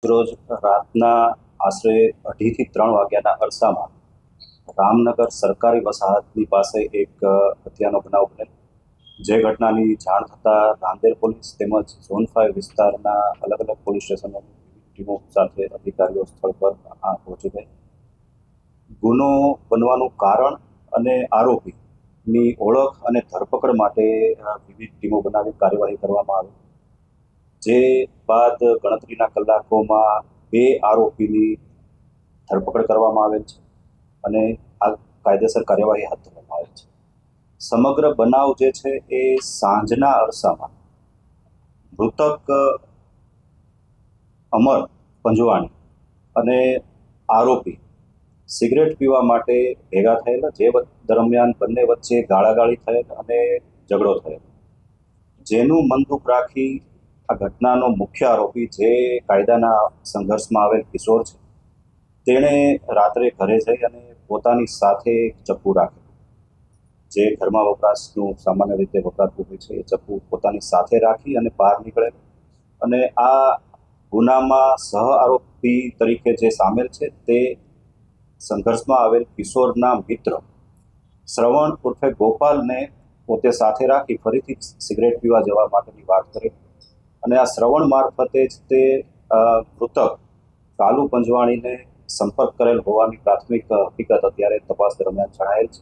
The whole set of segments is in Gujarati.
રોજ રાતના આશરે 2:30 થી 3 વાગ્યાના અરસામાં રામનગર સરકારી વસાહતની પાસે એક હત્યાનો બનાવ બનેલ, જે ઘટનાની જાણ થતાં રાંદેર પોલીસ તેમજ ઝોન 5 વિસ્તારના અલગ અલગ પોલીસ સ્ટેશનોની ટીમો સાથે અધિકારીઓ સ્થળ પર પહોંચી ગઈ. ગુનો બનવાનું કારણ અને આરોપીની ઓળખ અને ધરપકડ માટે વિવિધ ટીમો બનાવી કાર્યવાહી કરવામાં આવી. જે બાદ ગણતરીના કલાકોમાં 2 આરોપીની ધરપકડ કરવામાં આવેલ છે અને આ કાયદેસર કાર્યવાહી હાથ ધરવામાં આવેલ છે. સમગ્ર બનાવ જે છે એ સાંજના અરસામાં મૃતક અમર પંજવાણી અને આરોપી સિગરેટ પીવા માટે ભેગા થયેલા, જે દરમિયાન બંને વચ્ચે ગાળાગાળી થયેલ અને ઝઘડો થયેલ, જેનું મનદુખ રાખી આ ઘટનાનો મુખ્ય આરોપી, જે કાયદાના સંઘર્ષમાં આવેલ કિશોર છે, તેણે રાત્રે ઘરે જઈ અને પોતાની સાથે ચપ્પુ રાખેલું, જે ઘરમાં વપરાશનું સામાન્ય રીતે વપરાતું હોય છે. એ ચપ્પુ પોતાની સાથે રાખી અને બહાર નીકળે અને આ ગુનામાં સહ આરોપી તરીકે જે સામેલ છે તે સંઘર્ષમાં આવેલ કિશોરના મિત્ર શ્રવણ ઉર્ફે ગોપાલને પોતે સાથે રાખી ફરીથી સિગરેટ પીવા જવા માટેની વાત કરી અને આ શ્રવણ મારફતે જ તે મૃતક કાલુ પંજવાણીને સંપર્ક કરેલ હોવાની પ્રાથમિક હકીકત અત્યારે તપાસ દરમિયાન જણાયેલ છે.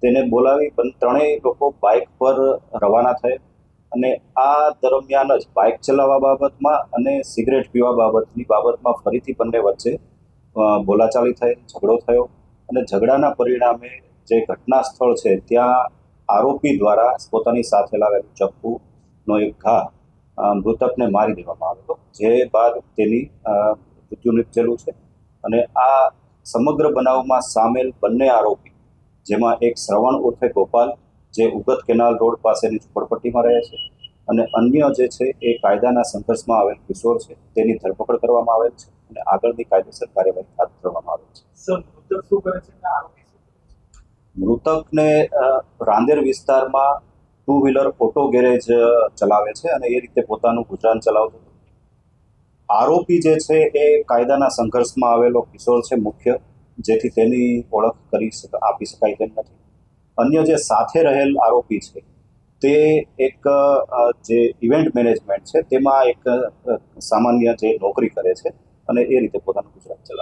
તેને બોલાવી ત્રણેય લોકો બાઇક પર રવાના થયેલ અને આ દરમિયાન જ બાઇક ચલાવવા બાબતમાં અને સિગરેટ પીવા બાબતમાં ફરીથી બંને વચ્ચે બોલાચાલી થઈ, ઝઘડો થયો અને ઝઘડાના પરિણામે જે ઘટના સ્થળ છે ત્યાં આરોપી દ્વારા પોતાની સાથે લાવેલું ચપ્પુનો એક ઘા મૃતકને મારી દેવામાં આવેલો, જે બાદ તેની મૃત્યુ નિપજેલું છે. અને આ સમગ્ર બનાવમાં સામેલ બંને આરોપી, જેમાં એક શ્રવણ ઉર્ફે ગોપાલ, જે ઉગત કેનાલ રોડ પાસેની ઝુંપડપટ્ટીમાં રહે છે, અને અન્ય જે છે એ કાયદાના સંઘર્ષમાં આવેલ કિશોર છે, તેની ધરપકડ કરવામાં આવેલ છે અને આગળની કાયદેસર કાર્યવાહી હાથ ધરવામાં આવેલ છે. મૃતકને રાંદેર વિસ્તારમાં 2 વ્હીલર ઓટો ગેરેજ ચલાવે છે અને એ રીતે પોતાનું ગુજરાન ચલાવતો હતો. આરોપી જે છે એ કાયદાના સંઘર્ષમાં આવેલો કિશોર છે મુખ્ય, જેથી તેની ઓળખ આપી શકાય તેમ નથી. અન્ય જે સાથે રહેલ આરોપી છે તે એક જે ઇવેન્ટ મેનેજમેન્ટ છે તેમાં એક સામાન્ય જે નોકરી કરે છે અને એ રીતે પોતાનું ગુજરાન ચલાવે છે.